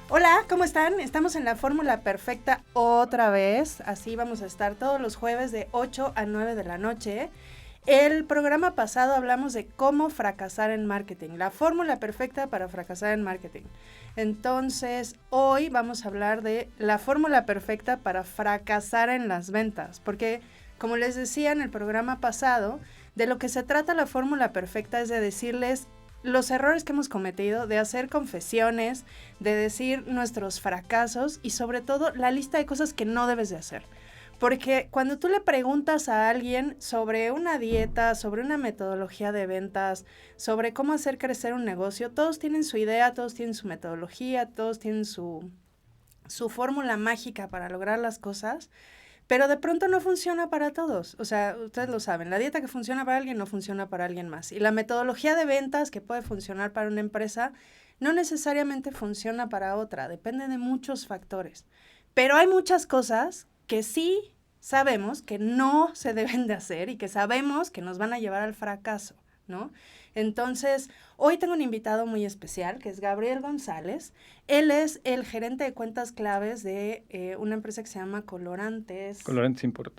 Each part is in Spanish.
Hola, ¿cómo están? Estamos en la fórmula perfecta otra vez. Así vamos a estar todos los jueves de 8 a 9 de la noche. El programa pasado hablamos de cómo fracasar en marketing, la fórmula perfecta para fracasar en marketing. Entonces, hoy vamos a hablar de la fórmula perfecta para fracasar en las ventas, porque como les decía en el programa pasado, de lo que se trata la fórmula perfecta es de decirles los errores que hemos cometido, de hacer confesiones, de decir nuestros fracasos y sobre todo la lista de cosas que no debes de hacer. Porque cuando tú le preguntas a alguien sobre una dieta, sobre una metodología de ventas, sobre cómo hacer crecer un negocio, todos tienen su idea, todos tienen su metodología, todos tienen su fórmula mágica para lograr las cosas, pero de pronto no funciona para todos. O sea, ustedes lo saben, la dieta que funciona para alguien no funciona para alguien más. Y la metodología de ventas que puede funcionar para una empresa no necesariamente funciona para otra, depende de muchos factores. Pero hay muchas cosas que sí sabemos que no se deben de hacer y que sabemos que nos van a llevar al fracaso, ¿no? Entonces, hoy tengo un invitado muy especial, que es Gabriel González. Él es el gerente de cuentas claves de una empresa que se llama Colorantes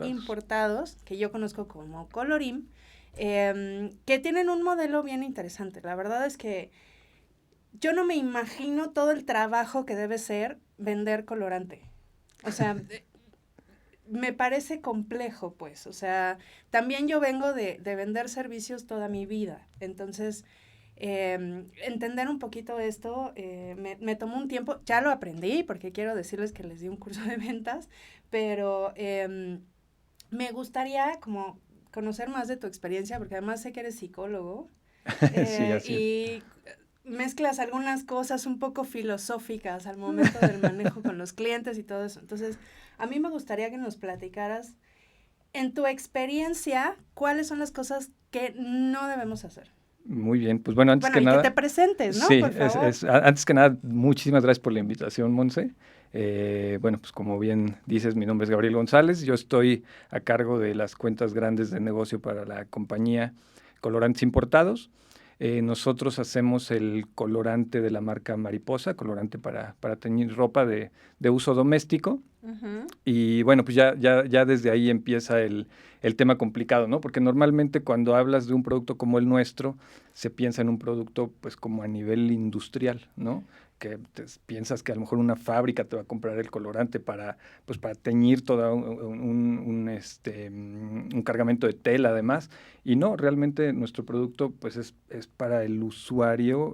Importados, que yo conozco como Colorim, que tienen un modelo bien interesante. La verdad es que yo no me imagino todo el trabajo que debe ser vender colorante. O sea, me parece complejo, pues. O sea, también yo vengo de vender servicios toda mi vida. Entonces, entender un poquito esto me tomó un tiempo. Ya lo aprendí porque quiero decirles que les di un curso de ventas, pero me gustaría como conocer más de tu experiencia porque además sé que eres psicólogo Sí, así es. y mezclas algunas cosas un poco filosóficas al momento del manejo con los clientes y todo eso. Entonces, a mí me gustaría que nos platicaras, en tu experiencia, cuáles son las cosas que no debemos hacer. Muy bien, pues bueno, antes Bueno, que y que te nada, presentes, ¿no? sí, Por favor. antes que nada, muchísimas gracias por la invitación, Monse. Bueno, pues como bien dices, mi nombre es Gabriel González, yo estoy a cargo de las cuentas grandes de negocio para la compañía Colorantes Importados. Nosotros hacemos el colorante de la marca Mariposa, colorante para teñir ropa de uso doméstico. Uh-huh. Y bueno, pues ya desde ahí empieza el tema complicado, ¿no? Porque normalmente cuando hablas de un producto como el nuestro, se piensa en un producto pues como a nivel industrial, ¿no? Que piensas que a lo mejor una fábrica te va a comprar el colorante pues para teñir todo un cargamento de tela además. Y no, realmente nuestro producto pues es para el usuario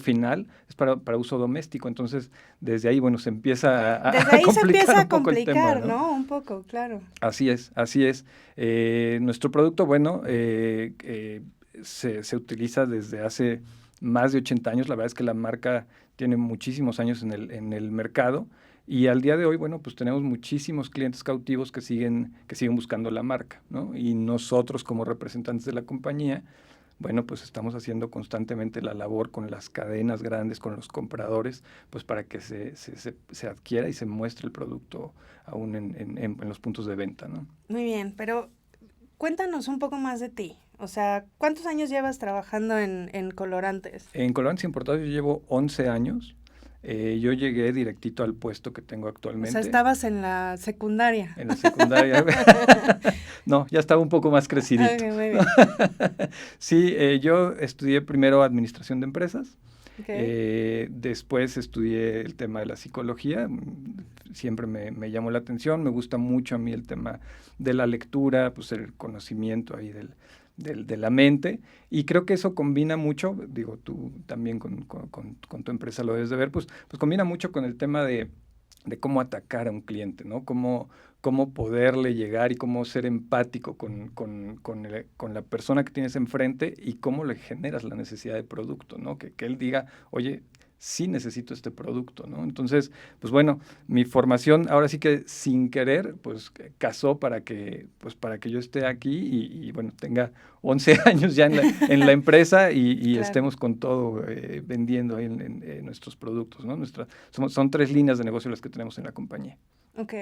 final, es para uso doméstico. Entonces, desde ahí, bueno, se empieza Desde a ahí se complicar empieza a un poco el tema, complicar, ¿no? ¿no? Un poco, claro. Así es, así es. Nuestro producto, bueno, se utiliza desde hace más de 80 años. La verdad es que la marca tiene muchísimos años en el mercado y al día de hoy, bueno, pues tenemos muchísimos clientes cautivos que siguen buscando la marca, ¿no? Y nosotros como representantes de la compañía, bueno, pues estamos haciendo constantemente la labor con las cadenas grandes, con los compradores, pues para que se adquiera y se muestre el producto aún en los puntos de venta, ¿no? Muy bien, pero cuéntanos un poco más de ti. O sea, ¿cuántos años llevas trabajando en colorantes? En Colorantes Importados yo llevo 11 años. Yo llegué directito al puesto que tengo O sea, actualmente, estabas en la secundaria. en la secundaria. No, ya estaba un poco más Ok, crecidito, muy ¿no? bien. Sí, yo estudié primero administración de empresas. Ok. Después estudié el tema de la psicología, siempre me llamó la atención, me gusta mucho a mí el tema de la lectura, pues el conocimiento ahí de la mente, y creo que eso combina mucho, digo, tú también con tu empresa lo debes de ver, pues combina mucho con el tema de cómo atacar a un cliente, ¿no? Cómo poderle llegar y cómo ser empático con la persona que tienes enfrente y cómo le generas la necesidad de producto, ¿no? Que él diga, oye, sí necesito este producto, ¿no? Entonces, pues bueno, mi formación ahora sí que sin querer, pues casó para que yo esté aquí y bueno, tenga 11 años ya en la empresa y Claro. estemos con todo vendiendo ahí en nuestros productos, ¿no? Son 3 líneas de negocio las que tenemos en la compañía. Ok.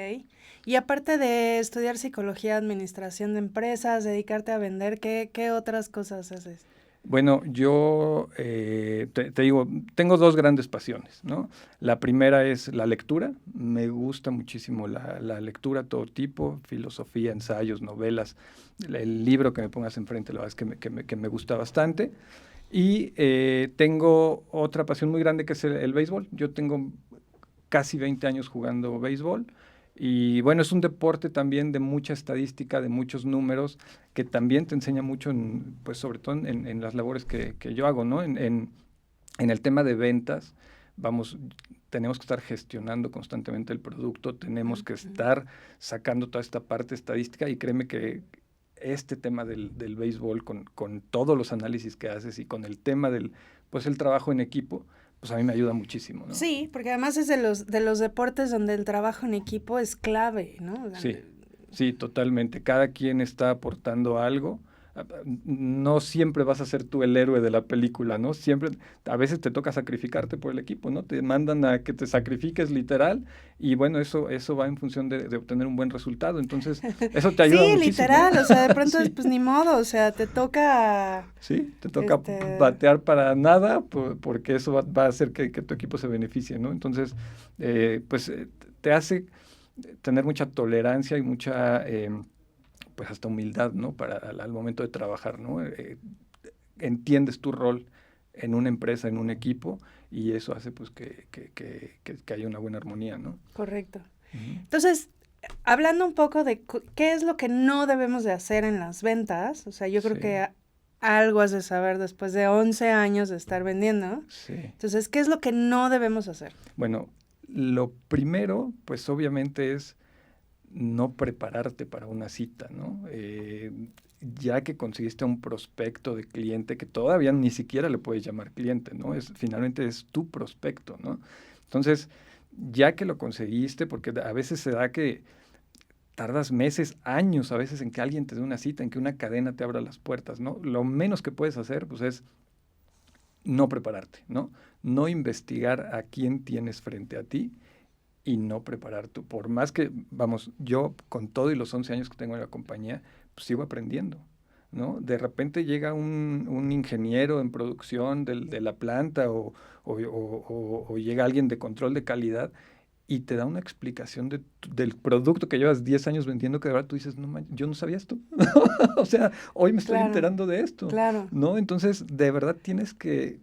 Y aparte de estudiar psicología, administración de empresas, dedicarte a vender, ¿qué otras cosas haces? Bueno, yo te digo, tengo dos grandes pasiones, ¿no? La primera es la lectura. Me gusta muchísimo la lectura, todo tipo, filosofía, ensayos, novelas. El libro que me pongas enfrente, la verdad es que me gusta bastante. Y tengo otra pasión muy grande que es el béisbol. Yo tengo casi 20 años jugando béisbol. Y bueno, es un deporte también de mucha estadística, de muchos números, que también te enseña mucho, pues sobre todo en las labores que yo hago, ¿no? En el tema de ventas, vamos, tenemos que estar gestionando constantemente el producto, tenemos que estar sacando toda esta parte estadística y créeme que este tema del béisbol con todos los análisis que haces y con el tema pues el trabajo en equipo, pues a mí me ayuda muchísimo, ¿no? Sí, porque además es de los deportes donde el trabajo en equipo es clave, ¿no? Sí, totalmente. Cada quien está aportando algo. No siempre vas a ser tú el héroe de la película, ¿no? Siempre, a veces te toca sacrificarte por el equipo, ¿no? Te mandan a que te sacrifiques literal y bueno, eso va en función de obtener un buen resultado. Entonces, eso te ayuda muchísimo. Sí, literal, o sea, de pronto sí. pues ni modo, o sea, te toca... Sí, te toca batear para nada porque eso va a hacer que tu equipo se beneficie, ¿no? Entonces, te hace tener mucha tolerancia y mucha... pues hasta humildad, ¿no? Para al momento de trabajar, ¿no? Entiendes tu rol en una empresa, en un equipo, y eso hace pues que haya una buena armonía, ¿no? Correcto. Uh-huh. Entonces, hablando un poco de qué es lo que no debemos de hacer en las ventas, o sea, yo creo que algo has de saber después de 11 años de estar vendiendo. Sí. Entonces, ¿qué es lo que no debemos hacer? Bueno, lo primero, pues obviamente es no prepararte para una cita, ¿no? Ya que conseguiste un prospecto de cliente que todavía ni siquiera le puedes llamar cliente, ¿no? Finalmente es tu prospecto, ¿no? Entonces, ya que lo conseguiste, porque a veces se da que tardas meses, años a veces en que alguien te dé una cita, en que una cadena te abra las puertas, ¿no? Lo menos que puedes hacer, pues es no prepararte, ¿no? No investigar a quién tienes frente a ti, y no preparar tú. Por más que, vamos, yo con todo y los 11 años que tengo en la compañía, pues sigo aprendiendo, ¿no? De repente llega un ingeniero en producción de la planta o llega alguien de control de calidad y te da una explicación del producto que llevas 10 años vendiendo que de verdad tú dices, no, yo no sabía esto. O sea, hoy me estoy enterando de esto. Claro. ¿No? Entonces, de verdad tienes que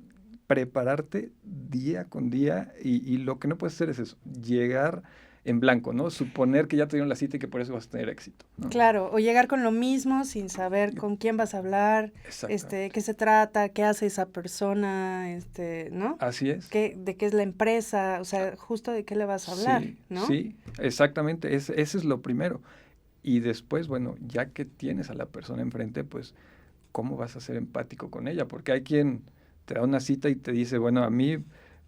prepararte día con día y lo que no puedes hacer es eso, llegar en blanco, ¿no? Suponer que ya te dieron la cita y que por eso vas a tener éxito, ¿no? Claro, o llegar con lo mismo sin saber con quién vas a hablar, qué se trata, qué hace esa persona, ¿no? Así es. De qué es la empresa, o sea, justo de qué le vas a hablar, ¿no? Sí, exactamente, ese es lo primero. Y después, bueno, ya que tienes a la persona enfrente, pues, ¿cómo vas a ser empático con ella? Porque hay quien te da una cita y te dice, bueno, a mí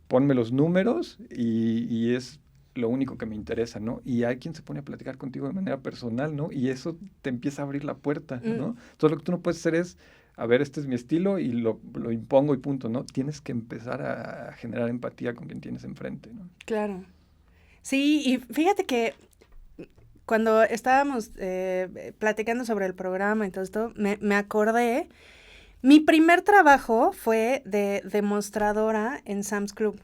ponme los números y es lo único que me interesa, ¿no? Y hay quien se pone a platicar contigo de manera personal, ¿no? Y eso te empieza a abrir la puerta, ¿no? Entonces lo que tú no puedes hacer es, a ver, este es mi estilo y lo impongo y punto, ¿no? Tienes que empezar a generar empatía con quien tienes enfrente, ¿no? Claro. Sí, y fíjate que cuando estábamos platicando sobre el programa y todo esto, me acordé. Mi primer trabajo fue de demostradora en Sam's Club.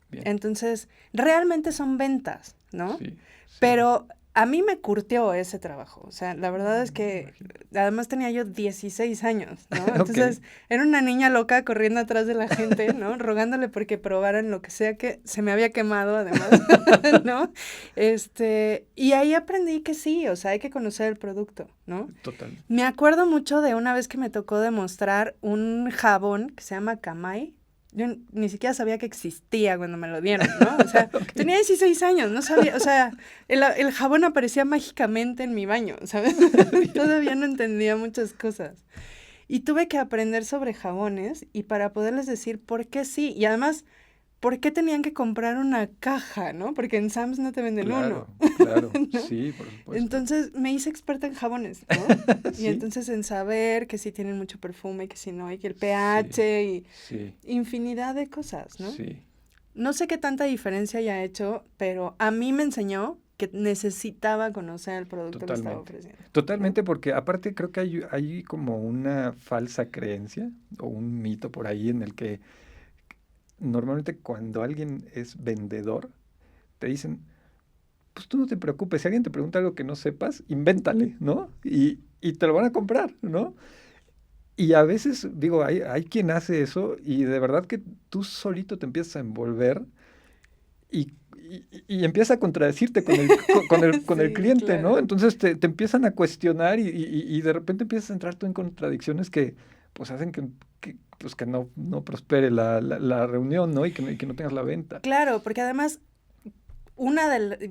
Bien. Entonces, realmente son ventas, ¿no? Sí. Pero a mí me curtió ese trabajo. O sea, la verdad es que además tenía yo 16 años, ¿no? Entonces, era una niña loca corriendo atrás de la gente, ¿no? Rogándole porque probaran lo que sea que se me había quemado, además, ¿no? Y ahí aprendí que sí, o sea, hay que conocer el producto, ¿no? Total. Me acuerdo mucho de una vez que me tocó demostrar un jabón que se llama Camay. Yo ni siquiera sabía que existía cuando me lo dieron, ¿no? O sea, tenía 16 años, no sabía, o sea, el jabón aparecía mágicamente en mi baño, ¿sabes? Todavía no entendía muchas cosas. Y tuve que aprender sobre jabones y para poderles decir por qué sí. Y además, ¿por qué tenían que comprar una caja, no? Porque en Sam's no te venden uno. Claro, ¿no? Sí, por supuesto. Entonces, me hice experta en jabones, ¿no? ¿Sí? Y entonces en saber que sí tienen mucho perfume, que sí no, y que el pH y infinidad de cosas, ¿no? Sí. No sé qué tanta diferencia haya hecho, pero a mí me enseñó que necesitaba conocer el producto que estaba Totalmente. ofreciendo. Totalmente, porque aparte creo que hay como una falsa creencia o un mito por ahí en el que normalmente cuando alguien es vendedor, te dicen, pues tú no te preocupes, si alguien te pregunta algo que no sepas, invéntale, ¿no? Y te lo van a comprar, ¿no? Y a veces, digo, hay quien hace eso y de verdad que tú solito te empiezas a envolver y empieza a contradecirte con el Sí, cliente, ¿no? claro. Entonces te empiezan a cuestionar y de repente empiezas a entrar tú en contradicciones que pues hacen pues, que no prospere la reunión, ¿no? Y que no tengas la venta. Claro, porque además,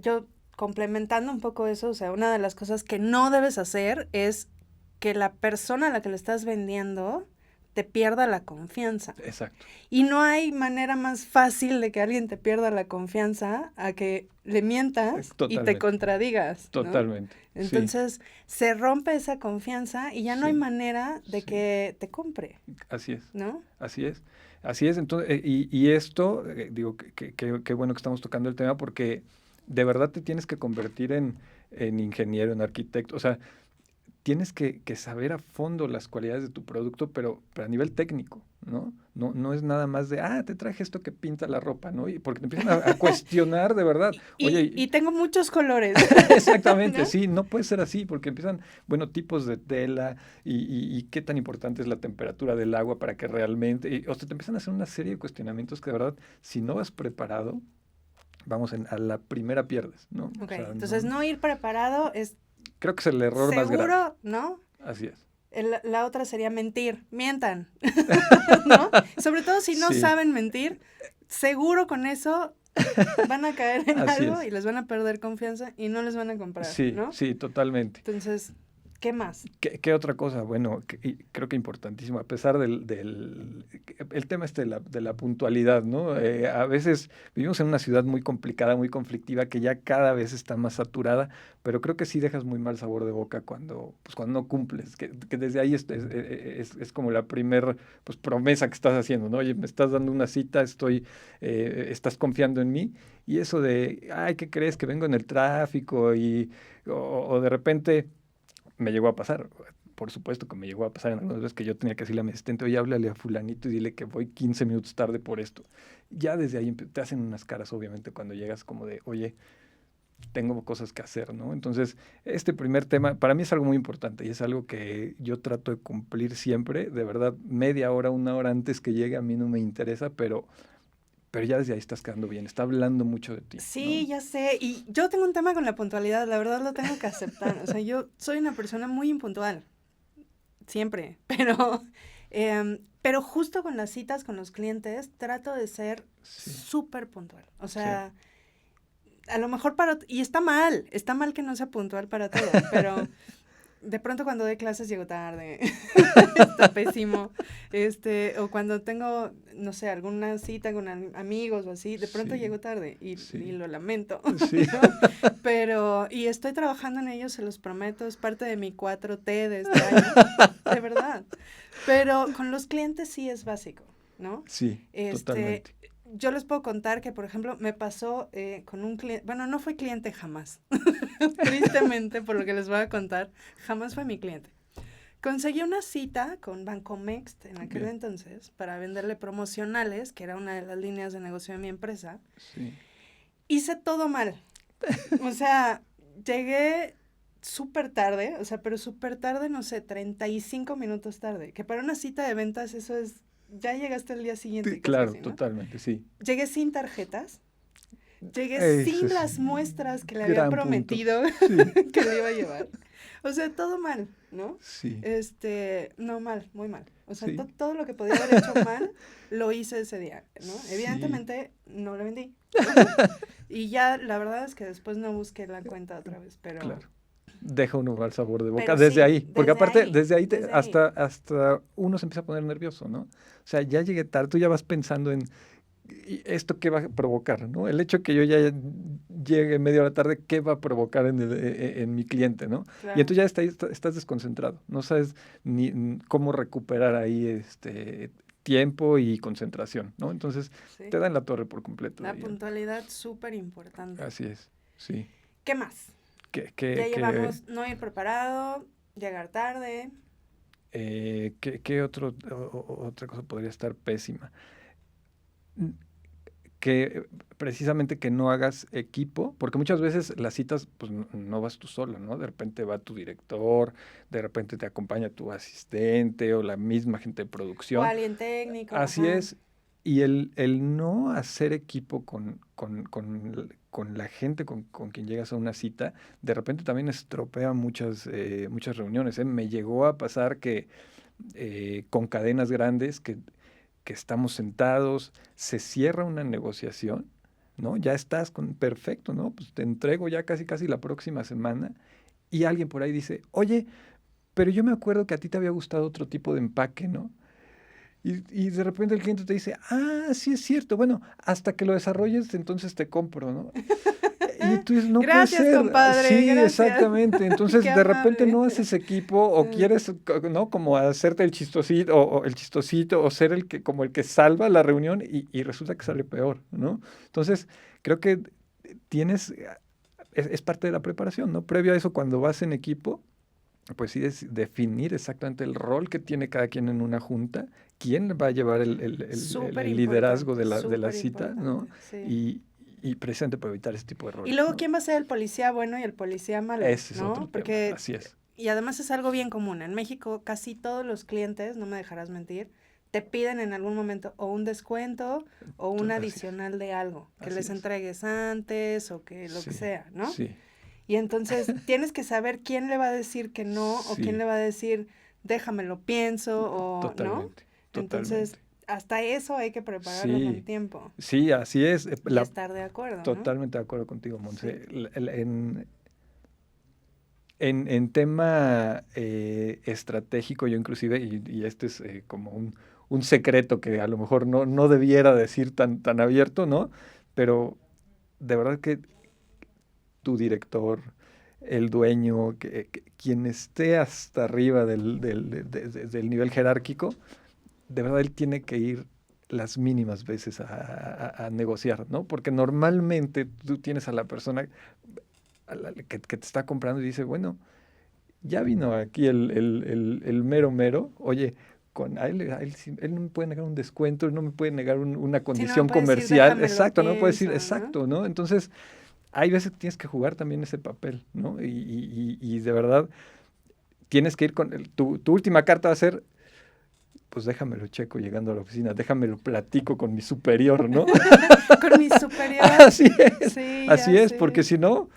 yo complementando un poco eso, o sea, una de las cosas que no debes hacer es que la persona a la que le estás vendiendo te pierda la confianza. Exacto. Y no hay manera más fácil de que alguien te pierda la confianza a que le mientas y te Totalmente. contradigas, ¿no? Totalmente. Sí, Entonces, se rompe esa confianza y ya no hay sí, manera de sí. que te compre, Así es. ¿no? Así es. Así es. Entonces, y esto, digo, qué bueno que estamos tocando el tema porque de verdad te tienes que convertir en ingeniero, en arquitecto. O sea, tienes que saber a fondo las cualidades de tu producto, pero a nivel técnico, ¿no? No es nada más de, te traje esto que pinta la ropa, ¿no? Y porque te empiezan a cuestionar de verdad. Oye, Y tengo muchos colores, exactamente, ¿no? sí, no puede ser así, porque empiezan, bueno, tipos de tela y qué tan importante es la temperatura del agua para que realmente, o sea, te empiezan a hacer una serie de cuestionamientos que de verdad, si no vas preparado, vamos, a la primera pierdes, ¿no? Ok, O sea, entonces no ir preparado es creo que es el error más grave. seguro, ¿no? Así es. La otra sería mentir, mientan, ¿no? Sobre todo si no Sí, saben mentir, seguro con eso van a caer en así algo es. y les van a perder confianza y no les van a comprar, Sí, ¿no? sí, totalmente. Entonces, ¿qué más? ¿Qué otra cosa? Bueno, y creo que importantísimo, a pesar el tema de la puntualidad, ¿no? A veces vivimos en una ciudad muy complicada, muy conflictiva, que ya cada vez está más saturada, pero creo que sí dejas muy mal sabor de boca cuando no cumples, que desde ahí es como la primer pues, promesa que estás haciendo, ¿no? Oye, me estás dando una cita, estás confiando en mí, y eso de, ¿qué crees? Que vengo en el tráfico o de repente me llegó a pasar, por supuesto que me llegó a pasar en algunas veces que yo tenía que decirle a mi asistente, oye, háblale a fulanito y dile que voy 15 minutos tarde por esto. Ya desde ahí te hacen unas caras, obviamente, cuando llegas como de, oye, tengo cosas que hacer, ¿no? Entonces, este primer tema para mí es algo muy importante y es algo que yo trato de cumplir siempre, de verdad, media hora, una hora antes que llegue a mí no me interesa, pero ya desde ahí estás quedando bien, está hablando mucho de ti, Sí, ¿no? ya sé, y yo tengo un tema con la puntualidad, la verdad lo tengo que aceptar, o sea, yo soy una persona muy impuntual, siempre, pero justo con las citas con los clientes trato de ser Sí, súper puntual, o sí. sea, a lo mejor y está mal que no sea puntual para todo, pero de pronto cuando doy clases llego tarde, está pésimo, o cuando tengo, no sé, alguna cita con amigos o así, de pronto Sí, llego tarde y sí, lo lamento, sí. ¿no? Y estoy trabajando en ello, se los prometo, es parte de mi 4T de este año, de verdad, pero con los clientes sí es básico, ¿no? Sí, totalmente. Yo les puedo contar que, por ejemplo, me pasó con un cliente, bueno, no fue cliente jamás, tristemente, por lo que les voy a contar, jamás fue mi cliente. Conseguí una cita con Bancomext en aquel Bien. entonces para venderle promocionales, que era una de las líneas de negocio de mi empresa. Sí. Hice todo mal. O sea, llegué súper tarde, o sea, pero súper tarde, no sé, 35 minutos tarde, que para una cita de ventas eso es, ya llegaste el día siguiente, casi Claro, así, ¿no? totalmente, sí. Llegué sin tarjetas, llegué Ese sin es las muestras que le había gran punto. prometido Sí, que le iba a llevar. O sea, todo mal, ¿no? sí, No, mal, muy mal. O sea, sí, todo lo que podía haber hecho mal, lo hice ese día, ¿no? sí, Evidentemente, no le vendí. Y ya, la verdad es que después no busqué la cuenta otra vez, claro. Deja uno mal sabor de boca pero desde sí, ahí, porque aparte desde ahí desde ahí. hasta uno se empieza a poner nervioso, ¿no? O sea, ya llegué tarde, tú ya vas pensando en ¿y esto qué va a provocar, ¿no? El hecho que yo ya llegue media hora tarde, ¿qué va a provocar en mi cliente, ¿no? Y Claro. entonces ya estás desconcentrado, no sabes ni cómo recuperar ahí tiempo y concentración, ¿no? Entonces Sí. te dan la torre por completo. La ahí, puntualidad súper importante. así es, sí. ¿Qué más? Ya llevamos no ir preparado, llegar tarde. ¿Qué otra cosa podría estar pésima? Que precisamente que no hagas equipo, porque muchas veces las citas, pues no vas tú solo, ¿no? De repente va tu director, de repente te acompaña tu asistente o la misma gente de O producción. alguien técnico. Así ajá. es. Y el no hacer equipo con la gente con quien llegas a una cita, de repente también estropea muchas reuniones, ¿eh? Me llegó a pasar que con cadenas grandes que estamos sentados, se cierra una negociación, ¿no? Ya estás perfecto, ¿no? Pues te entrego ya casi la próxima semana y alguien por ahí dice, oye, pero yo me acuerdo que a ti te había gustado otro tipo de empaque, ¿no? Y de repente el cliente te dice, sí es cierto, bueno, hasta que lo desarrolles, entonces te compro, ¿no? Y tú dices, no puede Gracias, ser. compadre, Sí, gracias. exactamente. Entonces, Qué de repente amable. no haces equipo o quieres, ¿no? Como hacerte el chistosito o ser como el que salva la reunión y resulta que sale peor, ¿no? Entonces, creo que tienes, es parte de la preparación, ¿no? Previo a eso, cuando vas en equipo, pues sí es definir exactamente el rol que tiene cada quien en una junta, quién va a llevar Súper el liderazgo de importante, la súper cita, ¿no? importante, sí. Y precisamente para evitar ese tipo de Y errores, luego, ¿no? ¿quién va a ser el policía bueno y el policía malo? Ese es otro ¿No? tema, Porque, así es. y además es algo bien común. En México, casi todos los clientes, no me dejarás mentir, te piden en algún momento o un descuento o un Así es. adicional de algo, que Así les es. entregues antes o que lo que Sí, sea, ¿no? sí, Y entonces tienes que saber quién le va a decir que no o quién sí, le va a decir, déjamelo pienso o no. totalmente, Entonces, totalmente. hasta eso hay que prepararlo con Sí, tiempo sí, así es. y estar de acuerdo, ¿no? Totalmente de acuerdo contigo, Monse. Sí. En tema estratégico, yo inclusive, y este es como un secreto que a lo mejor no debiera decir tan abierto, ¿no? Pero de verdad que tu director, el dueño, quien esté hasta arriba del nivel jerárquico, de verdad él tiene que ir las mínimas veces a negociar, ¿no? Porque normalmente tú tienes a la persona que te está comprando y dice, bueno, ya vino aquí el mero, oye, él no me puede negar un descuento, él no me puede negar una Sí, condición no me puede decir, comercial, déjamelo exacto, no me puede decir, pienso, ¿no? exacto, ¿no? Entonces, hay veces que tienes que jugar también ese papel, ¿no? Y de verdad, tienes que ir con, tu última carta va a ser, pues déjamelo checo llegando a la oficina, déjamelo platico con mi superior, ¿no? Con mi superior. Así es, Sí, así ya es, sé. porque si no,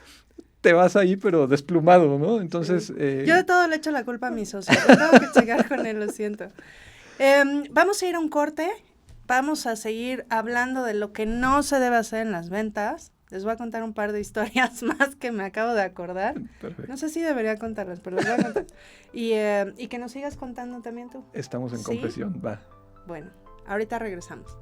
te vas ahí, pero desplumado, ¿no? Entonces, Sí. Yo de todo le echo la culpa a mi socio. Yo tengo que checar con él, lo siento. Vamos a ir a un corte. Vamos a seguir hablando de lo que no se debe hacer en las ventas. Les voy a contar un par de historias más que me acabo de acordar. perfecto. No sé si debería contarlas, pero les voy a contar. Y que nos sigas contando también tú. Estamos en ¿Sí? confesión, va. Bueno, ahorita regresamos.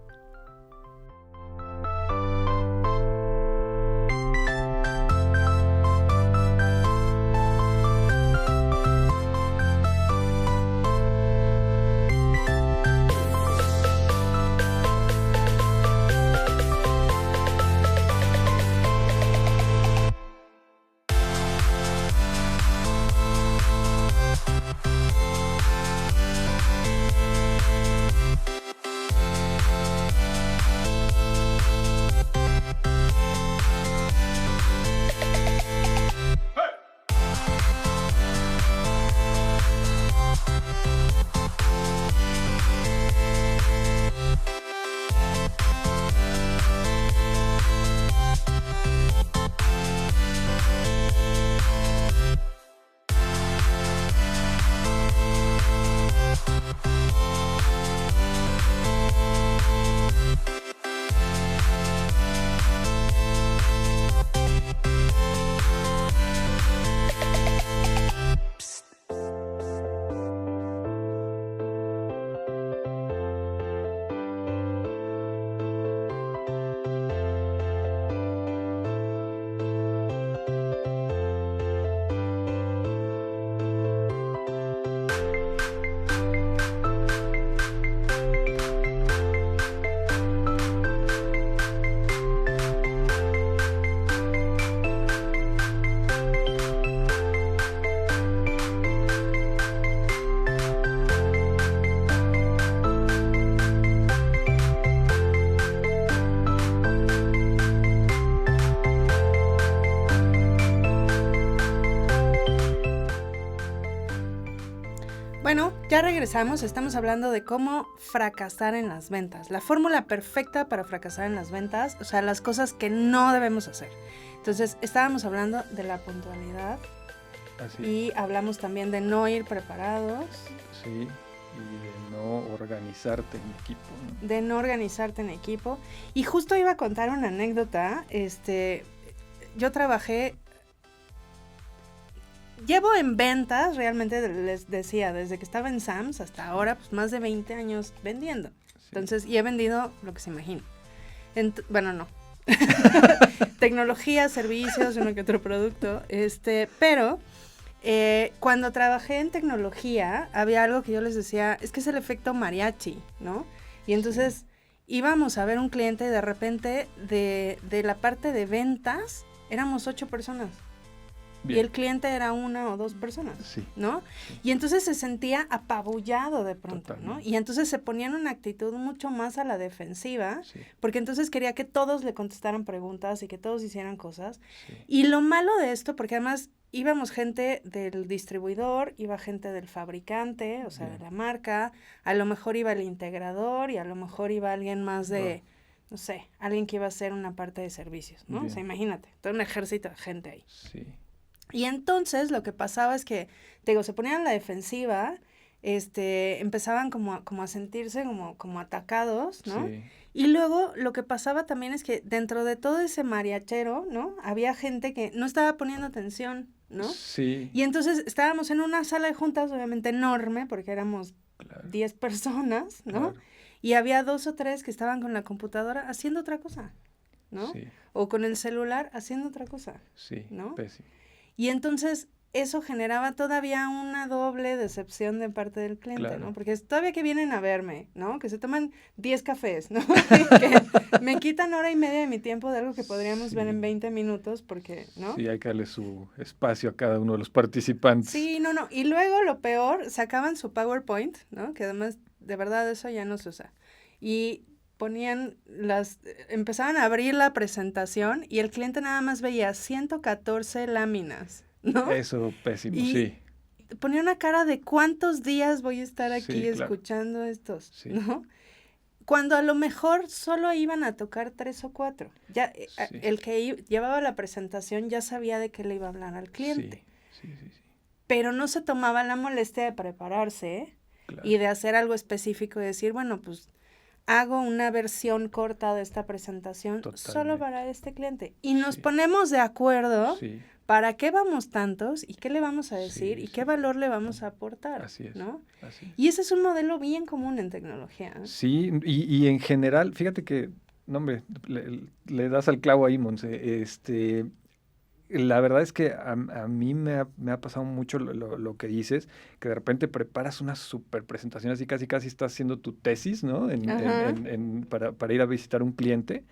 Bueno, ya regresamos, estamos hablando de cómo fracasar en las ventas, la fórmula perfecta para fracasar en las ventas, o sea, las cosas que no debemos hacer. Entonces, estábamos hablando de la puntualidad. Así. Y hablamos también de no ir preparados. Sí, y de no organizarte en equipo, ¿no? De no organizarte en equipo. Y justo iba a contar una anécdota, yo trabajé... Llevo en ventas, realmente les decía, desde que estaba en Sam's hasta ahora, pues más de 20 años vendiendo. Sí. Entonces, y he vendido lo que se imagina. Bueno, no. Tecnología, servicios, uno que otro producto. Pero cuando trabajé en tecnología, había algo que yo les decía, es que es el efecto mariachi, ¿no? Y entonces íbamos a ver un cliente y de repente de la parte de ventas éramos 8 personas. Bien. Y el cliente era 1 o 2 personas, sí. ¿no? Sí. Y entonces se sentía apabullado de pronto, totalmente. ¿No? Y entonces se ponía en una actitud mucho más a la defensiva, sí. porque entonces quería que todos le contestaran preguntas y que todos hicieran cosas. Sí. Y lo malo de esto, porque además íbamos gente del distribuidor, iba gente del fabricante, o sea, bien. De la marca, a lo mejor iba el integrador y a lo mejor iba alguien más de... no sé, alguien que iba a hacer una parte de servicios, ¿no? Bien. O sea, imagínate, todo un ejército de gente ahí. Sí. Y entonces lo que pasaba es que, te digo, se ponían a la defensiva, empezaban como a sentirse como atacados, ¿no? Sí. Y luego lo que pasaba también es que dentro de todo ese mariachero, ¿no? Había gente que no estaba poniendo atención, ¿no? Sí. Y entonces estábamos en una sala de juntas, obviamente enorme, porque éramos 10 personas, ¿no? Claro. Y había 2 o 3 que estaban con la computadora haciendo otra cosa, ¿no? Sí. O con el celular haciendo otra cosa, sí, ¿no? Pésimo. Y entonces eso generaba todavía una doble decepción de parte del cliente, claro. ¿no? Porque es todavía que vienen a verme, ¿no? Que se toman 10 cafés, ¿no? Que me quitan hora y media de mi tiempo de algo que podríamos sí. ver en 20 minutos porque, ¿no? Sí, hay que darle su espacio a cada uno de los participantes. Sí, no. Y luego lo peor, sacaban su PowerPoint, ¿no? Que además, de verdad, eso ya no se usa. Y ponían empezaban a abrir la presentación y el cliente nada más veía 114 láminas, ¿no? Eso, pésimo, y sí. Ponía una cara de ¿cuántos días voy a estar aquí sí, escuchando claro. estos? Sí. ¿No? Cuando a lo mejor solo iban a tocar 3 o 4. Ya sí. El que llevaba la presentación ya sabía de qué le iba a hablar al cliente. Sí. Pero no se tomaba la molestia de prepararse claro. y de hacer algo específico y decir, bueno, pues hago una versión corta de esta presentación totalmente. Solo para este cliente. Y nos ponemos de acuerdo para qué vamos tantos y qué le vamos a decir y qué valor le vamos a aportar. Así es, ¿no? Así es. Y ese es un modelo bien común en tecnología. Sí, y en general, fíjate que, no hombre, le das al clavo ahí, Monse. La verdad es que a mí me ha pasado mucho lo que dices, que de repente preparas una super presentación, así casi estás haciendo tu tesis, ¿no? Para ir a visitar un cliente,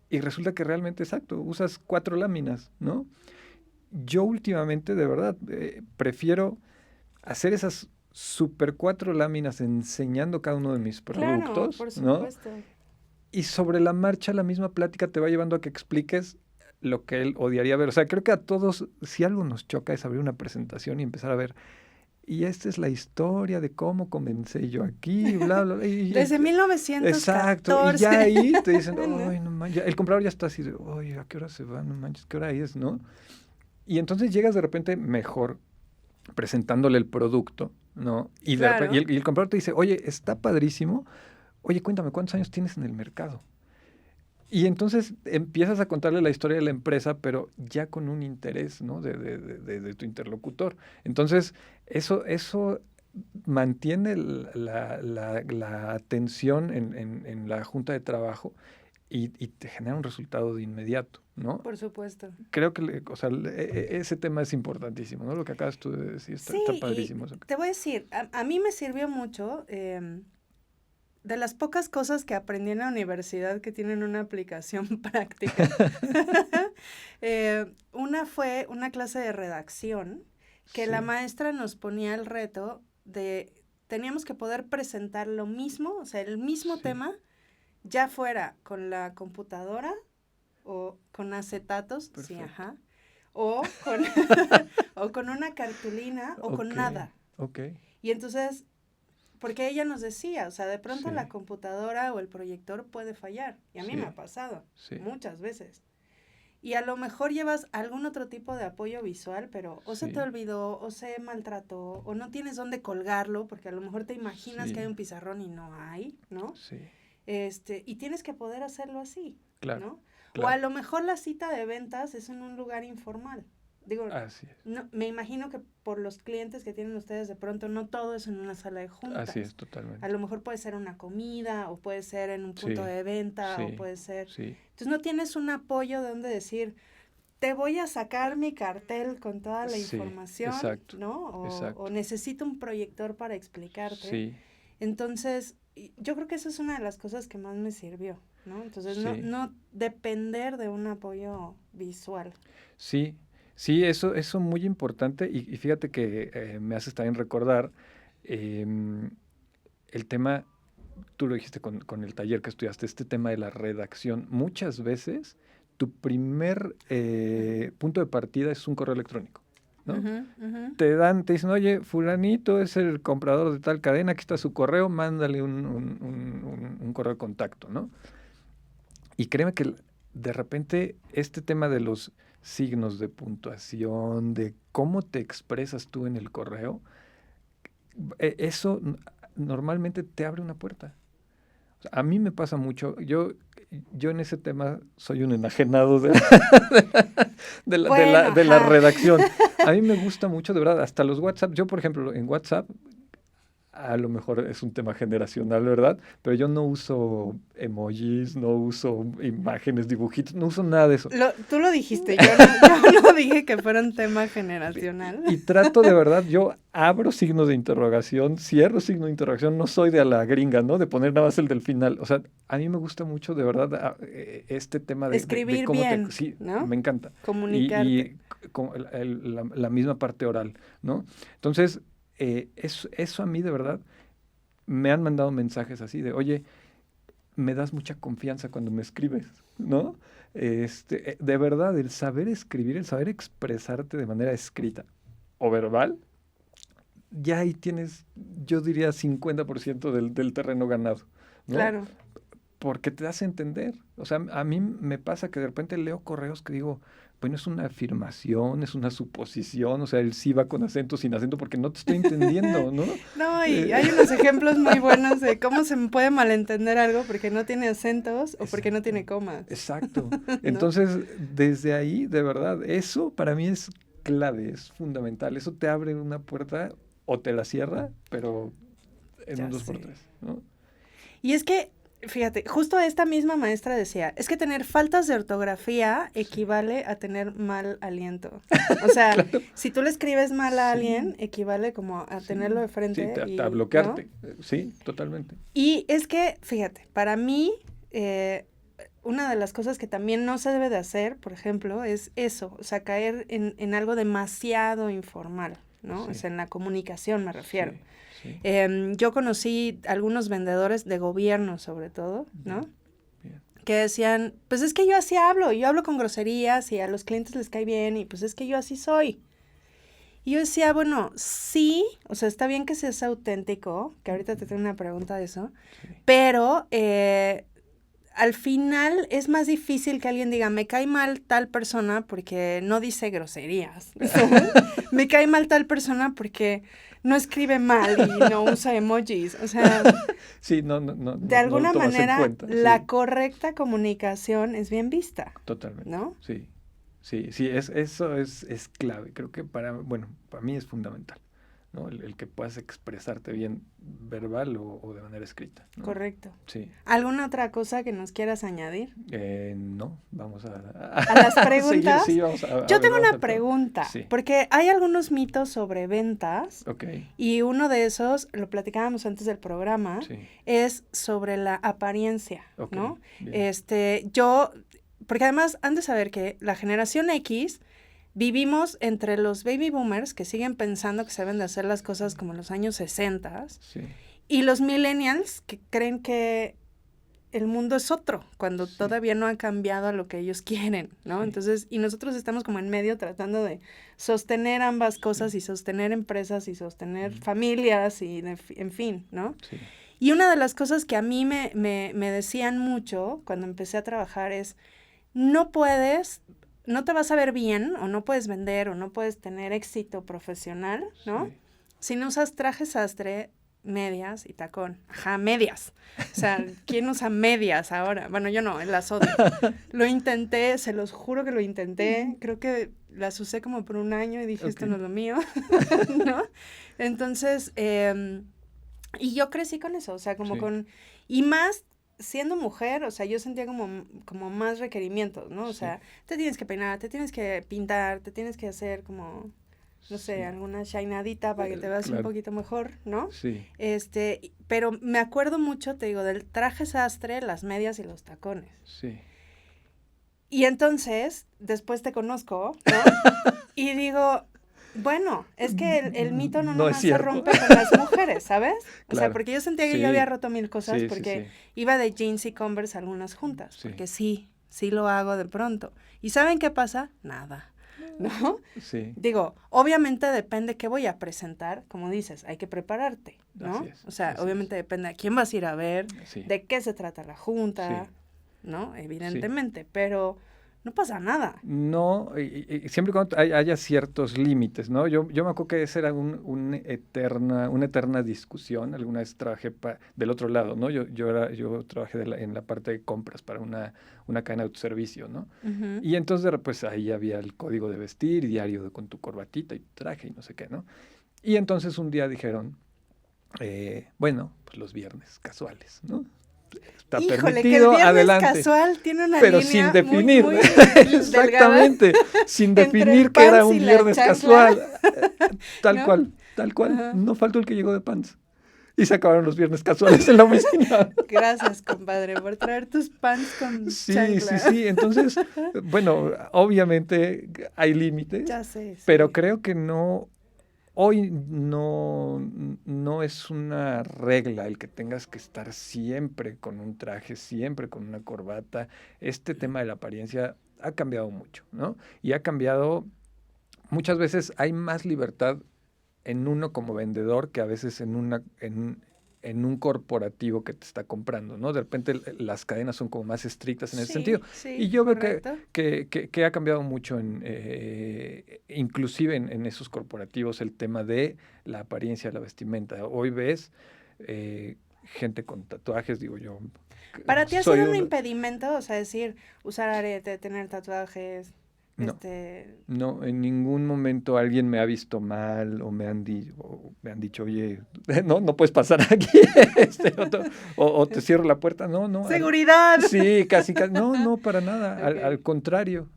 y resulta que realmente, exacto, usas 4 láminas, ¿no? Yo últimamente, de verdad, prefiero hacer esas super 4 láminas enseñando cada uno de mis productos, por supuesto. ¿no? Y sobre la marcha la misma plática te va llevando a que expliques lo que él odiaría ver. O sea, creo que a todos, si algo nos choca es abrir una presentación y empezar a ver, y esta es la historia de cómo comencé yo aquí, bla, bla, bla. Desde 1914. Exacto, y ya ahí te dicen, ay, no manches, el comprador ya está así de, oye, ¿a qué hora se va? No manches, ¿qué hora es, no? Y entonces llegas de repente mejor presentándole el producto, ¿no? Y, claro. y el comprador te dice, oye, está padrísimo, oye, cuéntame, ¿cuántos años tienes en el mercado? Y entonces empiezas a contarle la historia de la empresa, pero ya con un interés, ¿no? de tu interlocutor. Entonces, eso mantiene la atención en la junta de trabajo y te genera un resultado de inmediato, ¿no? Por supuesto. Creo que ese tema es importantísimo, ¿no? Lo que acabas tú de decir está padrísimo. Te voy a decir, a mí me sirvió mucho... de las pocas cosas que aprendí en la universidad que tienen una aplicación práctica. Una fue una clase de redacción que la maestra nos ponía el reto de, teníamos que poder presentar lo mismo, o sea, el mismo tema, ya fuera con la computadora o con acetatos, perfecto. Sí, ajá, o con, o con una cartulina o con nada. Okay. Y entonces, porque ella nos decía, o sea, de pronto Sí. la computadora o el proyector puede fallar. Y a mí Sí. me ha pasado Sí. muchas veces. Y a lo mejor llevas algún otro tipo de apoyo visual, pero o se Sí. te olvidó, o se maltrató, o no tienes dónde colgarlo, porque a lo mejor te imaginas Sí. que hay un pizarrón y no hay, ¿no? Sí. Y tienes que poder hacerlo así, Claro. ¿no? Claro. O a lo mejor la cita de ventas es en un lugar informal. Digo, Así es. no, me imagino que por los clientes que tienen ustedes de pronto no todo es en una sala de juntas. Así es, totalmente. A lo mejor puede ser una comida o puede ser en un punto Sí, de venta sí, o puede ser... sí. Entonces no tienes un apoyo de donde decir, te voy a sacar mi cartel con toda la Sí, información, exacto, ¿no? O, exacto. o necesito un proyector para explicarte. Sí, Entonces, yo creo que esa es una de las cosas que más me sirvió, ¿no? Entonces, Sí. no depender de un apoyo visual. sí, sí, eso muy importante y fíjate que me haces también recordar el tema, tú lo dijiste con el taller que estudiaste, este tema de la redacción. Muchas veces tu primer punto de partida es un correo electrónico, ¿no? Ujú, ujú. Te dicen, oye, fulanito es el comprador de tal cadena, aquí está su correo, mándale un correo de contacto, ¿no? Y créeme que de repente este tema de los signos de puntuación, de cómo te expresas tú en el correo, eso normalmente te abre una puerta. O sea, a mí me pasa mucho, yo en ese tema soy un enajenado de Bueno, la ajá. redacción. A mí me gusta mucho, de verdad, hasta los WhatsApp. Yo, por ejemplo, en WhatsApp, a lo mejor es un tema generacional, ¿verdad? Pero yo no uso emojis, no uso imágenes, dibujitos, no uso nada de eso. Tú lo dijiste, yo no dije que fuera un tema generacional. Y trato de verdad, yo abro signos de interrogación, cierro signo de interrogación, no soy de a la gringa, ¿no? De poner nada más el del final. O sea, a mí me gusta mucho de verdad este tema de Escribir cómo bien, sí, ¿no? me encanta. Comunicarte. Y con la misma parte oral, ¿no? Entonces, eso a mí de verdad me han mandado mensajes así de, oye, me das mucha confianza cuando me escribes, ¿no? De verdad, el saber escribir, el saber expresarte de manera escrita o verbal, ya ahí tienes, yo diría, 50% del terreno ganado, ¿no? Claro. Porque te das a entender. O sea, a mí me pasa que de repente leo correos que digo, bueno, es una afirmación, es una suposición, o sea, el sí va con acento, sin acento, porque no te estoy entendiendo, ¿no? No, y hay unos ejemplos muy buenos de cómo se puede malentender algo porque no tiene acentos o porque no tiene comas. Exacto. ¿No? Entonces, desde ahí, de verdad, eso para mí es clave, es fundamental. Eso te abre una puerta o te la cierra, pero en Ya un sé. 2x3, ¿no? Y es que, fíjate, justo esta misma maestra decía, es que tener faltas de ortografía equivale a tener mal aliento. O sea, Claro. si tú le escribes mal a Sí. alguien, equivale como a Sí. tenerlo de Sí, frente. a bloquearte. Sí, totalmente. Y es que, fíjate, para mí, una de las cosas que también no se debe de hacer, por ejemplo, es eso, o sea, caer en algo demasiado informal, ¿no? Sí. O sea, en la comunicación me refiero. Sí. Yo conocí algunos vendedores de gobierno, sobre todo, ¿no? Bien. Que decían, pues es que yo así hablo, yo hablo con groserías y a los clientes les cae bien y pues es que yo así soy. Y yo decía, bueno, sí, o sea, está bien que seas auténtico, que ahorita te tengo una pregunta de eso, Sí. pero al final es más difícil que alguien diga, me cae mal tal persona porque no dice groserías. Me cae mal tal persona porque no escribe mal y no usa emojis. O sea, Sí, no, de alguna tomas en manera cuenta, la sí. correcta comunicación es bien vista, Totalmente. ¿no? Sí, eso es clave. Creo que para mí es fundamental, ¿no? El que puedas expresarte bien verbal o de manera escrita, ¿no? Correcto. Sí. ¿Alguna otra cosa que nos quieras añadir? No, vamos a las preguntas. seguir, sí, vamos a Yo ver, tengo vamos una a pregunta, Sí. porque hay algunos mitos sobre ventas Ok, y uno de esos, lo platicábamos antes del programa, sí, es sobre la apariencia, ok, ¿no? bien. Porque además han de saber que la generación X vivimos entre los baby boomers que siguen pensando que se deben de hacer las cosas como en los años 60 Sí, y los millennials que creen que el mundo es otro, cuando todavía no ha cambiado a lo que ellos quieren, ¿no? Sí. Entonces, y nosotros estamos como en medio tratando de sostener ambas cosas y sostener empresas y sostener familias y, en fin, ¿no? Sí. Y una de las cosas que a mí me decían mucho cuando empecé a trabajar es, no te vas a ver bien, o no puedes vender, o no puedes tener éxito profesional, ¿no? Sí. Si no usas traje sastre, medias y tacón. Ajá, medias. O sea, ¿quién usa medias ahora? Bueno, yo no, las odio. Lo intenté, se los juro que lo intenté. Creo que las usé como por un año y dije, esto no es lo mío, ¿no? Entonces, y yo crecí con eso, o sea, como con... Y más siendo mujer, o sea, yo sentía como más requerimientos, ¿no? O sea, te tienes que peinar, te tienes que pintar, te tienes que hacer como... no sé, alguna shinadita para que te veas un poquito mejor, ¿no? Sí. Pero me acuerdo mucho, te digo, del traje sastre, las medias y los tacones. Sí. Y entonces, después te conozco, ¿no? Y digo, bueno, es que el mito no nomás se rompe con las mujeres, ¿sabes? O sea, porque yo sentía que yo había roto mil cosas porque iba de jeans y Converse a algunas juntas, porque sí lo hago de pronto. ¿Y saben qué pasa? Nada. ¿No? Sí. Digo, obviamente depende qué voy a presentar, como dices, hay que prepararte, ¿no? O sea, obviamente depende a quién vas a ir a ver, de qué se trata la junta, ¿no? Evidentemente, pero no pasa nada. No, y siempre cuando haya ciertos límites, ¿no? Yo me acuerdo que esa era una eterna discusión. Alguna vez trabajé del otro lado, ¿no? Yo trabajé en la parte de compras para una cadena de autoservicio, ¿no? Uh-huh. Y entonces, pues ahí había el código de vestir, diario con tu corbatita y tu traje y no sé qué, ¿no? Y entonces un día dijeron, bueno, pues los viernes casuales, ¿no? Está Híjole, permitido, que el adelante. Casual tiene una pero línea sin definir, muy exactamente, sin definir que era un viernes casual, tal cual, Ajá. no faltó el que llegó de pants. Y se acabaron los viernes casuales en la oficina. Gracias, compadre, por traer tus pants con chancla. Sí. Entonces, bueno, obviamente hay límites. Ya sé. Pero creo que hoy no es una regla el que tengas que estar siempre con un traje, siempre con una corbata. Este tema de la apariencia ha cambiado mucho, ¿no? Y ha cambiado, muchas veces hay más libertad en uno como vendedor que a veces en un corporativo que te está comprando, ¿no? De repente las cadenas son como más estrictas en ese sentido. Y yo veo que ha cambiado mucho, inclusive en esos corporativos, el tema de la apariencia de la vestimenta. Hoy ves gente con tatuajes, digo yo. ¿Para ti ha sido un impedimento? O sea, decir, usar arete, tener tatuajes... No, en ningún momento alguien me ha visto mal o me han dicho, oye, no puedes pasar aquí, o te cierro la puerta, no. ¡Seguridad! Sí, casi, no, para nada, okay. Al contrario,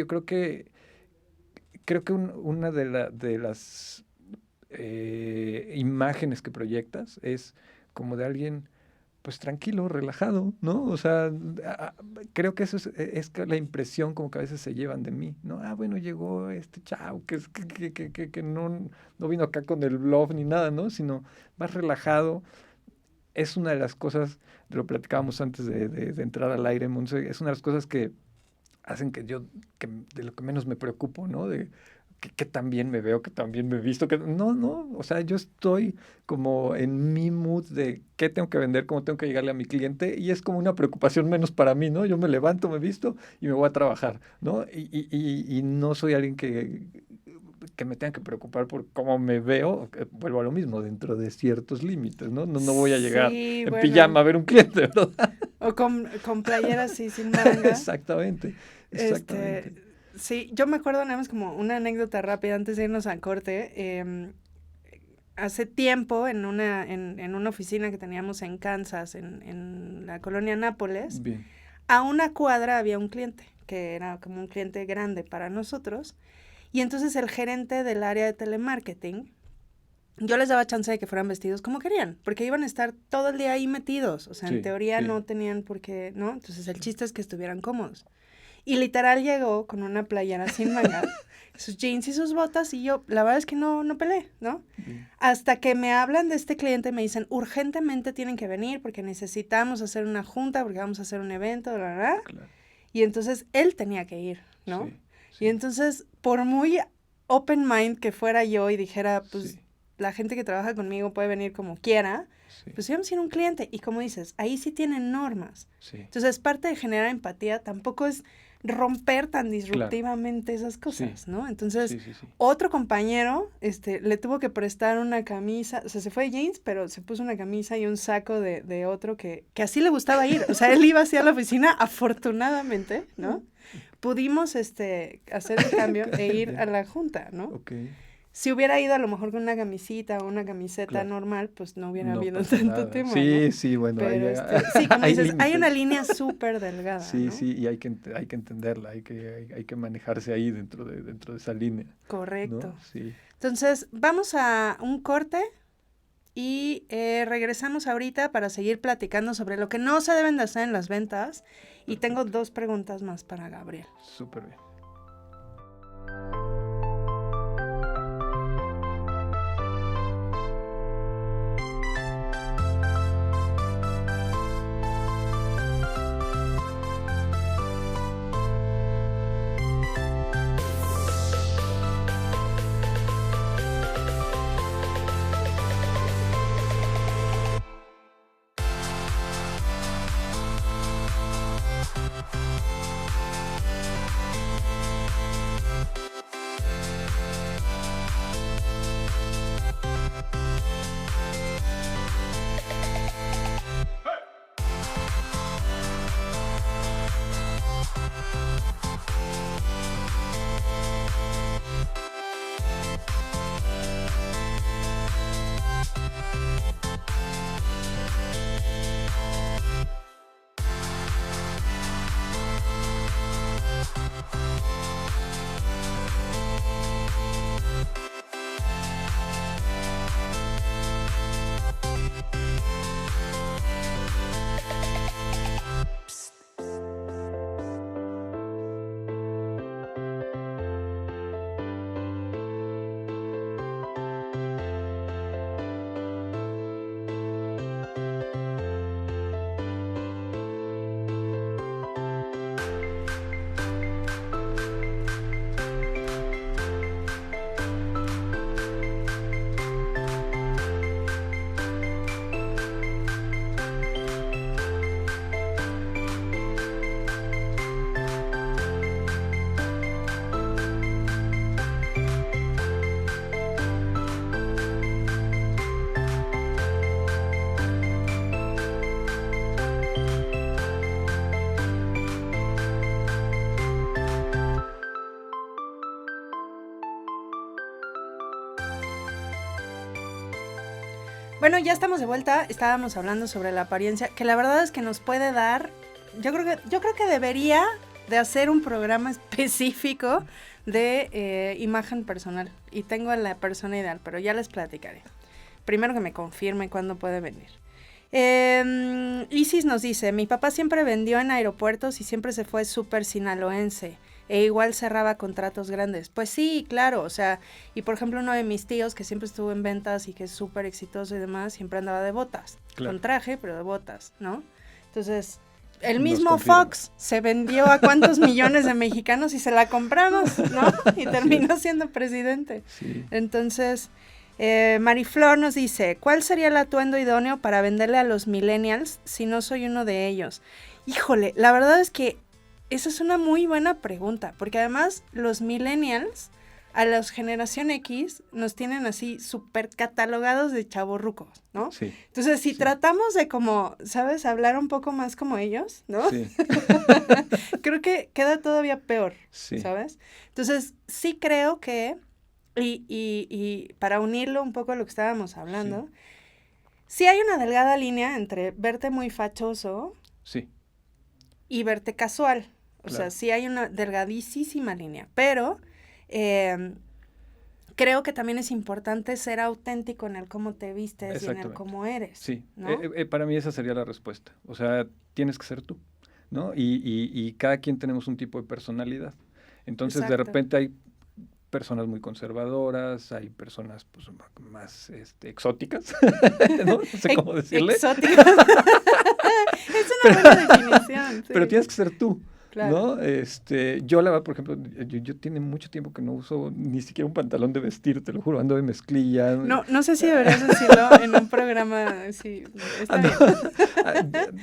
creo que una de las imágenes que proyectas es como de alguien... pues tranquilo, relajado, ¿no? O sea, creo que eso es la impresión como que a veces se llevan de mí, ¿no? Bueno, llegó este chavo que no vino acá con el bluff ni nada, ¿no? Sino más relajado. Es una de las cosas, lo platicábamos antes de entrar al aire, Monse, es una de las cosas que hacen que de lo que menos me preocupo, ¿no? De que también me veo, que también me he visto, que no, o sea, yo estoy como en mi mood de qué tengo que vender, cómo tengo que llegarle a mi cliente, y es como una preocupación menos para mí, ¿no? Yo me levanto, me visto y me voy a trabajar, ¿no? Y no soy alguien que me tenga que preocupar por cómo me veo, vuelvo a lo mismo, dentro de ciertos límites, ¿no? No voy a llegar en pijama a ver un cliente, ¿verdad? O con playeras así, sin manga. Exactamente. Sí, yo me acuerdo nada más como una anécdota rápida antes de irnos al corte. Hace tiempo en una oficina que teníamos en Kansas, en la colonia Nápoles, bien, a una cuadra había un cliente, que era como un cliente grande para nosotros, y entonces el gerente del área de telemarketing, yo les daba chance de que fueran vestidos como querían, porque iban a estar todo el día ahí metidos, o sea, en teoría no tenían por qué, ¿no? Entonces el chiste es que estuvieran cómodos. Y literal llegó con una playera sin mangas, sus jeans y sus botas, y yo, la verdad es que no peleé, ¿no? Bien. Hasta que me hablan de este cliente y me dicen, urgentemente tienen que venir porque necesitamos hacer una junta, porque vamos a hacer un evento, bla, bla, bla. Claro. Y entonces él tenía que ir, ¿no? Sí, sí. Y entonces, por muy open mind que fuera yo y dijera, pues, Sí. la gente que trabaja conmigo puede venir como quiera, Sí. pues íbamos a ir a un cliente. Y como dices, ahí sí tienen normas. Sí. Entonces, parte de generar empatía tampoco es romper tan disruptivamente esas cosas, Sí. ¿no? Entonces, Sí, sí, sí. otro compañero, le tuvo que prestar una camisa, o sea, se fue de jeans, pero se puso una camisa y un saco de otro que así le gustaba ir. O sea, él iba así a la oficina, afortunadamente, ¿no? Pudimos, hacer el cambio e ir a la junta, ¿no? Ok. Si hubiera ido a lo mejor con una camisita o una camiseta Claro. normal, pues no hubiera No habido pasa tanto nada. tema, Sí, ¿no? sí, bueno, Pero, ahí sí, como hay dices, hay una límites. línea súper delgada, Sí, ¿no? sí, y hay que entenderla, hay que manejarse ahí dentro de esa línea, Correcto. ¿no? Sí. Entonces, vamos a un corte y regresamos ahorita para seguir platicando sobre lo que no se deben de hacer en las ventas. Y tengo 2 preguntas más para Gabriel. Súper bien. Bueno, ya estamos de vuelta. Estábamos hablando sobre la apariencia, que la verdad es que nos puede dar. Yo creo que debería de hacer un programa específico de imagen personal. Y tengo a la persona ideal, pero ya les platicaré. Primero que me confirme cuándo puede venir. Isis nos dice, mi papá siempre vendió en aeropuertos y siempre se fue súper sinaloense. E igual cerraba contratos grandes. Pues sí, claro, o sea, y por ejemplo uno de mis tíos que siempre estuvo en ventas y que es súper exitoso y demás, siempre andaba de botas, Claro. con traje, pero de botas, ¿no? Entonces, el Nos mismo confirma. Fox se vendió a cuántos millones de mexicanos y se la compramos, ¿no? Y terminó siendo presidente. Sí. Entonces, Mariflor nos dice, ¿cuál sería el atuendo idóneo para venderle a los millennials si no soy uno de ellos? Híjole, la verdad es que esa es una muy buena pregunta, porque además los millennials a la generación X nos tienen así súper catalogados de chavorrucos, ¿no? Sí. Entonces, si Sí. tratamos de como, ¿sabes? Hablar un poco más como ellos, ¿no? Sí. Creo que queda todavía peor, Sí. ¿sabes? Entonces, sí creo que, y para unirlo un poco a lo que estábamos hablando, sí hay una delgada línea entre verte muy fachoso Sí. y verte casual. O sea, Claro. sí hay una delgadísima línea, pero creo que también es importante ser auténtico en el cómo te vistes y en el Exactamente. cómo eres. Sí. ¿no? Para mí esa sería la respuesta. O sea, tienes que ser tú. ¿no? Y cada quien tenemos un tipo de personalidad. Entonces, de Exacto. repente hay personas muy conservadoras, hay personas pues, más exóticas, ¿no? No sé cómo decirle. Exóticas. Es una buena definición. Sí. Pero tienes que ser tú, Claro. ¿no? Yo la verdad, por ejemplo, yo tiene mucho tiempo que no uso ni siquiera un pantalón de vestir, te lo juro, ando de mezclilla. No, no sé si deberías decirlo en un programa, sí, está Ando,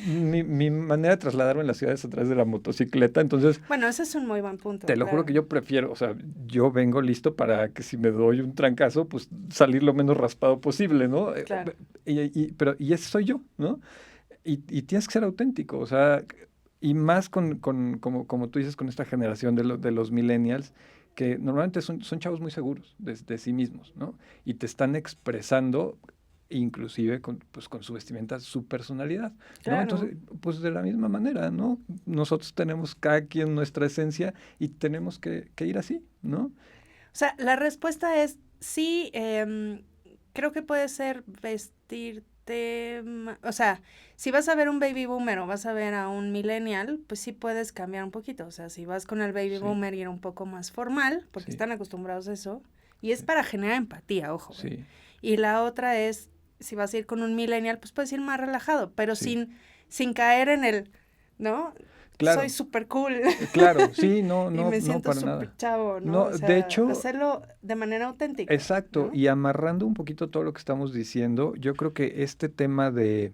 bien. mi manera de trasladarme en la ciudad es a través de la motocicleta, entonces Bueno, ese es un muy buen punto, te lo juro claro. que yo prefiero, o sea, yo vengo listo para que si me doy un trancazo, pues salir lo menos raspado posible, ¿no? Claro. Y ese soy yo, ¿no? Y tienes que ser auténtico, o sea, y más como tú dices, con esta generación de los millennials, que normalmente son chavos muy seguros de sí mismos, ¿no? Y te están expresando, inclusive pues, con su vestimenta, su personalidad, ¿no? Claro. Entonces, pues de la misma manera, ¿no? Nosotros tenemos cada quien nuestra esencia y tenemos que ir así, ¿no? O sea, la respuesta es sí, creo que puede ser vestirte, o sea, si vas a ver un baby boomer o vas a ver a un millennial, pues sí puedes cambiar un poquito. O sea, si vas con el baby Sí, boomer y ir un poco más formal, porque sí, están acostumbrados a eso, y es sí, para generar empatía, ojo. sí, Y la otra es, si vas a ir con un millennial, pues puedes ir más relajado, pero sí. sin caer en el, ¿no? Soy Claro, súper cool claro, sí, no, y no, me no siento para súper nada. chavo, ¿no? No, O de sea, hecho, hacerlo de manera auténtica, exacto, ¿no? y amarrando un poquito todo lo que estamos diciendo, yo creo que este tema de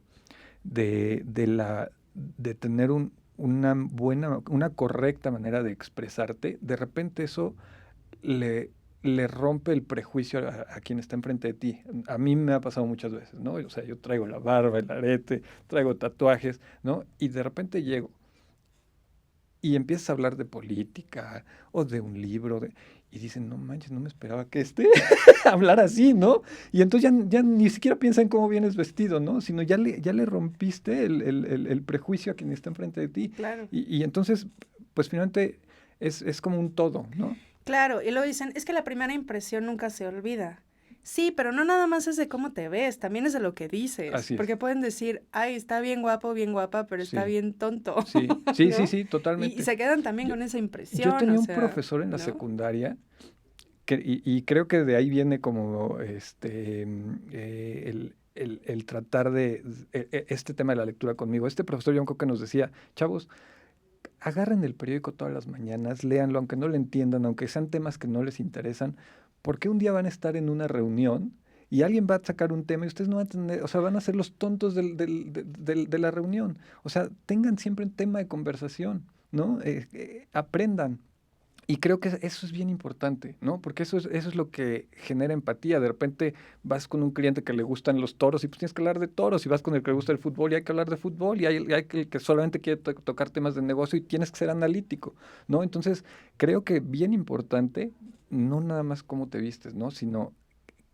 tener una correcta manera de expresarte, de repente eso le rompe el prejuicio a quien está enfrente de ti. A mí me ha pasado muchas veces, ¿no? O sea, yo traigo la barba, el arete, traigo tatuajes, ¿no? Y de repente llego y empiezas a hablar de política o de un libro, y dicen, no manches, no me esperaba que hablar así, ¿no? Y entonces ya ni siquiera piensa en cómo vienes vestido, ¿no? Sino ya le rompiste el prejuicio a quien está enfrente de ti. Claro. Y entonces, pues finalmente es como un todo, ¿no? Claro, y luego dicen, es que la primera impresión nunca se olvida. Sí, pero no nada más es de cómo te ves, también es de lo que dices, Así es. porque pueden decir, ay, está bien guapo, bien guapa, pero está Sí, bien tonto, ¿no? sí, Y totalmente. se quedan también Yo, con esa yo impresión, o tenía un sea, profesor en la ¿no? secundaria y creo que de ahí viene como el tratar este tema de la lectura conmigo. Este profesor yo creo que nos decía, chavos, agarren el periódico todas las mañanas, léanlo, aunque no lo entiendan, aunque sean temas que no les interesan, porque un día van a estar en una reunión y alguien va a sacar un tema y ustedes no van a tener, o sea, van a ser los tontos de la reunión. O sea, tengan siempre un tema de conversación, ¿no? Aprendan. Y creo que eso es bien importante, ¿no? Porque eso es lo que genera empatía. De repente vas con un cliente que le gustan los toros y pues tienes que hablar de toros. Y vas con el que le gusta el fútbol y hay que hablar de fútbol. Y hay el que solamente quiere tocar temas de negocio y tienes que ser analítico, ¿no? Entonces, creo que bien importante, no nada más cómo te vistes, ¿no? Sino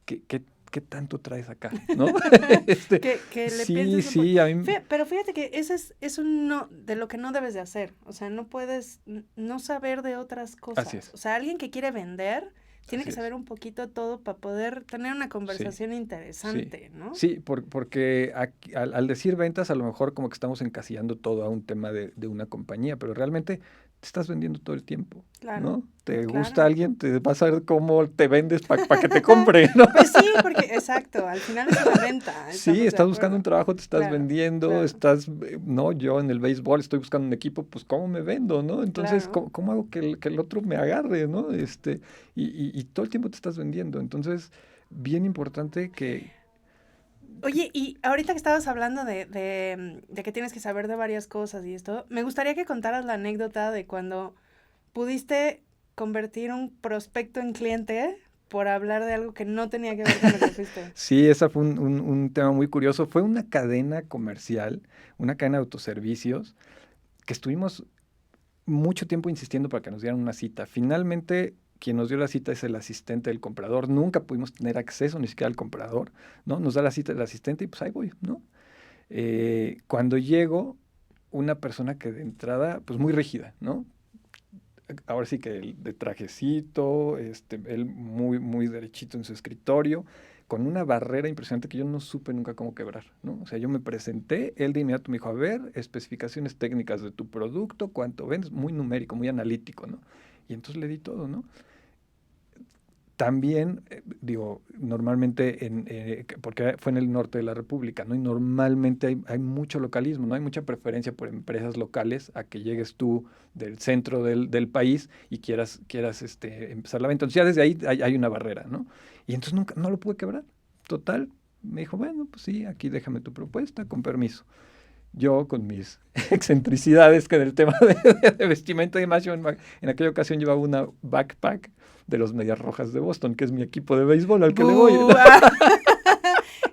qué tanto traes acá, ¿no? Que le Sí, pienses un poco. sí, a mí... Pero fíjate que ese es un no de lo que no debes de hacer. O sea, no puedes no saber de otras Así cosas. es, O sea, alguien que quiere vender tiene así que es. saber un poquito todo para poder tener una Sí. conversación Sí, interesante, ¿no? sí, porque al decir ventas a lo mejor como que estamos encasillando todo a un tema de una compañía, pero realmente te estás vendiendo todo el tiempo, Claro, ¿no? Te gusta claro. alguien, te vas a ver cómo te vendes para que te compre, ¿no? Pues sí, porque exacto, al final es una venta, Sí, estamos de estás buscando un acuerdo. trabajo, te estás Claro, vendiendo, claro, no, yo en el béisbol estoy buscando un equipo, pues ¿cómo me vendo, no? Entonces, claro. ¿cómo hago que el otro me agarre, no? Y todo el tiempo te estás vendiendo, entonces, bien importante que... Oye, y ahorita que estabas hablando de que tienes que saber de varias cosas y esto, me gustaría que contaras la anécdota de cuando pudiste convertir un prospecto en cliente por hablar de algo que no tenía que ver con lo que fuiste. Sí, esa fue un tema muy curioso. Fue una cadena comercial, una cadena de autoservicios, que estuvimos mucho tiempo insistiendo para que nos dieran una cita. Finalmente, quien nos dio la cita es el asistente del comprador. Nunca pudimos tener acceso ni siquiera al comprador, ¿no? Nos da la cita el asistente y pues ahí voy, ¿no? Cuando llego, una persona que de entrada, pues muy rígida, ¿no? Ahora sí que de trajecito, él muy derechito en su escritorio, con una barrera impresionante que yo no supe nunca cómo quebrar, ¿no? O sea, yo me presenté, él de inmediato me dijo, a ver, especificaciones técnicas de tu producto, cuánto vendes, muy numérico, muy analítico, ¿no? Y entonces le di todo, ¿no? También, normalmente, porque fue en el norte de la República, ¿no? Y normalmente hay mucho localismo, ¿no? Hay mucha preferencia por empresas locales a que llegues tú del centro del país y quieras empezar la venta. Entonces ya desde ahí hay una barrera, ¿no? Y entonces nunca, no lo pude quebrar. Total, me dijo, bueno, pues sí, aquí déjame tu propuesta, con permiso. Yo, con mis excentricidades que del tema de vestimenta y demás, yo en aquella ocasión llevaba una backpack de los Medias Rojas de Boston, que es mi equipo de béisbol al que le voy.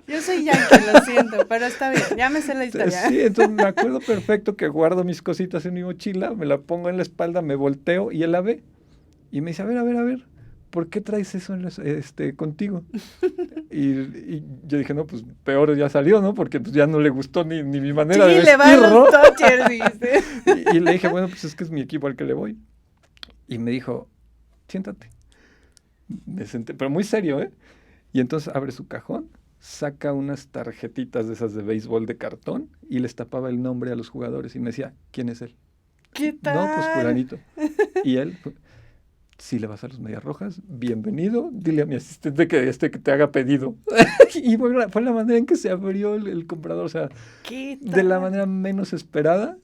Yo soy yankee, lo siento, pero está bien, ya me sé la historia. Sí, entonces me acuerdo perfecto que guardo mis cositas en mi mochila, me la pongo en la espalda, me volteo y él la ve. Y me dice, a ver, ¿por qué traes eso contigo? Y yo dije, no, pues peor ya salió, ¿no? Porque pues ya no le gustó ni mi manera de vestir, le van los Dodgers, dijiste. Y le dije, bueno, pues es que es mi equipo al que le voy. Y me dijo, siéntate. Me senté, pero muy serio, ¿eh? Y entonces abre su cajón, saca unas tarjetitas de esas de béisbol de cartón y les tapaba el nombre a los jugadores y me decía, ¿quién es él? ¿Qué tal? No, pues fulanito. Y él, si le vas a los Medias Rojas, bienvenido, dile a mi asistente que te haga pedido. Y fue la manera en que se abrió el comprador, o sea, de la manera menos esperada,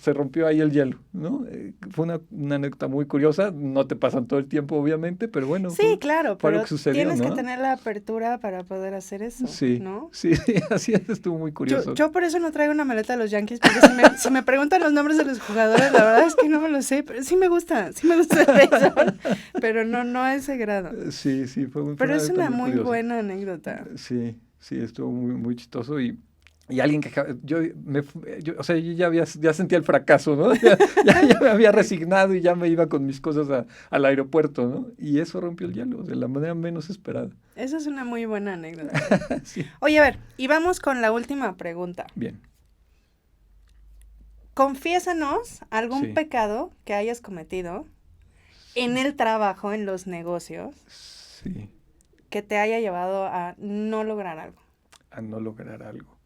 se rompió ahí el hielo, ¿no? Fue una anécdota muy curiosa, no te pasan todo el tiempo, obviamente, pero bueno. Sí, claro, pero que sucedió, tienes, ¿no? que tener la apertura para poder hacer eso, sí, ¿no? Sí, así es, estuvo muy curioso. Yo por eso no traigo una maleta de los Yankees, porque si me preguntan los nombres de los jugadores, la verdad es que no me lo sé, pero sí me gusta el béisbol, pero no a ese grado. Sí, pero es una muy buena anécdota. Sí, estuvo muy, muy chistoso y alguien que yo ya sentía el fracaso, ¿no? Ya me había resignado y ya me iba con mis cosas al aeropuerto, ¿no? Y eso rompió el hielo de la manera menos esperada. Esa es una muy buena anécdota. Sí. Oye, a ver, y vamos con la última pregunta. Bien. Confiésanos algún pecado que hayas cometido en el trabajo, en los negocios, que te haya llevado a no lograr algo. A no lograr algo.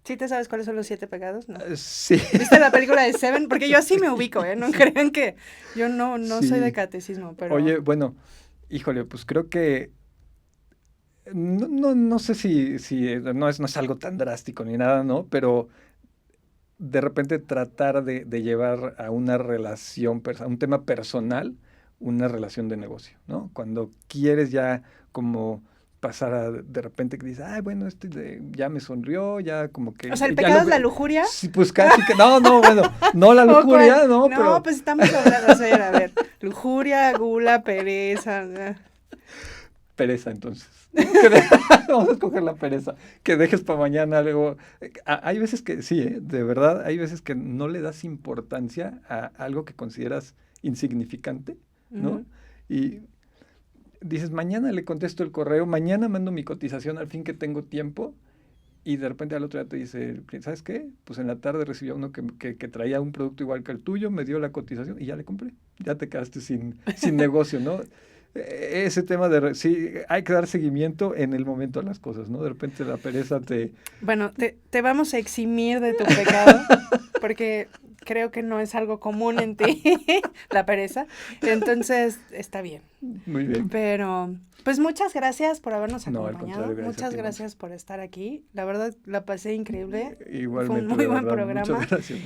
¿Sí te sabes cuáles son los 7 pecados? No. Sí. ¿Viste la película de Seven? Porque yo así me ubico, ¿eh? No crean que yo no soy de catecismo, pero... Oye, bueno, híjole, pues creo que no sé si no es algo tan drástico ni nada, ¿no? Pero de repente tratar de llevar a una relación, a un tema personal, una relación de negocio, ¿no? Cuando quieres ya como pasar de repente que dices, ay, bueno, ya me sonrió, ya como que... O sea, ¿el pecado es la lujuria? Sí, pues casi que... No, bueno, no la lujuria, ¿no? No, pues estamos hablando, o sea, a ver, lujuria, gula, pereza... Pereza, entonces. Vamos a escoger la pereza. Que dejes para mañana algo. Hay veces que, sí, de verdad, hay veces que no le das importancia a algo que consideras insignificante, ¿no? Uh-huh. Y dices, mañana le contesto el correo, mañana mando mi cotización al fin que tengo tiempo, y de repente al otro día te dice, ¿sabes qué? Pues en la tarde recibí a uno que traía un producto igual que el tuyo, me dio la cotización y ya le compré. Ya te quedaste sin negocio, ¿no? Ese tema sí, hay que dar seguimiento en el momento a las cosas, ¿no? De repente la pereza te... Bueno, te vamos a eximir de tu pecado, porque creo que no es algo común en ti, la pereza. Entonces, está bien. Muy bien. Pero, pues muchas gracias por habernos acompañado. No, al contrario, muchas gracias por estar aquí. La verdad, la pasé increíble. Igualmente. Fue un muy buen programa. Muchas gracias.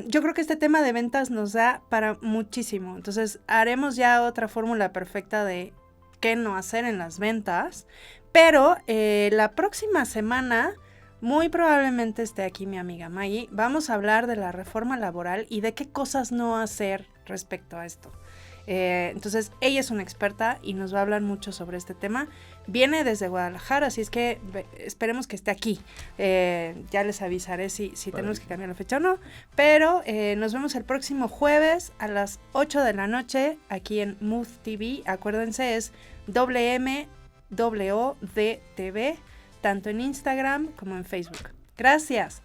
Yo creo que este tema de ventas nos da para muchísimo. Entonces, haremos ya otra fórmula perfecta de qué no hacer en las ventas. Pero la próxima semana... muy probablemente esté aquí mi amiga Maggie. Vamos a hablar de la reforma laboral y de qué cosas no hacer respecto a esto. Entonces, ella es una experta y nos va a hablar mucho sobre este tema. Viene desde Guadalajara, así es que esperemos que esté aquí. Ya les avisaré si tenemos que cambiar la fecha o no. Pero nos vemos el próximo jueves a las 8 de la noche aquí en Mood TV. Acuérdense, es WMWDTV. Tanto en Instagram como en Facebook. Gracias.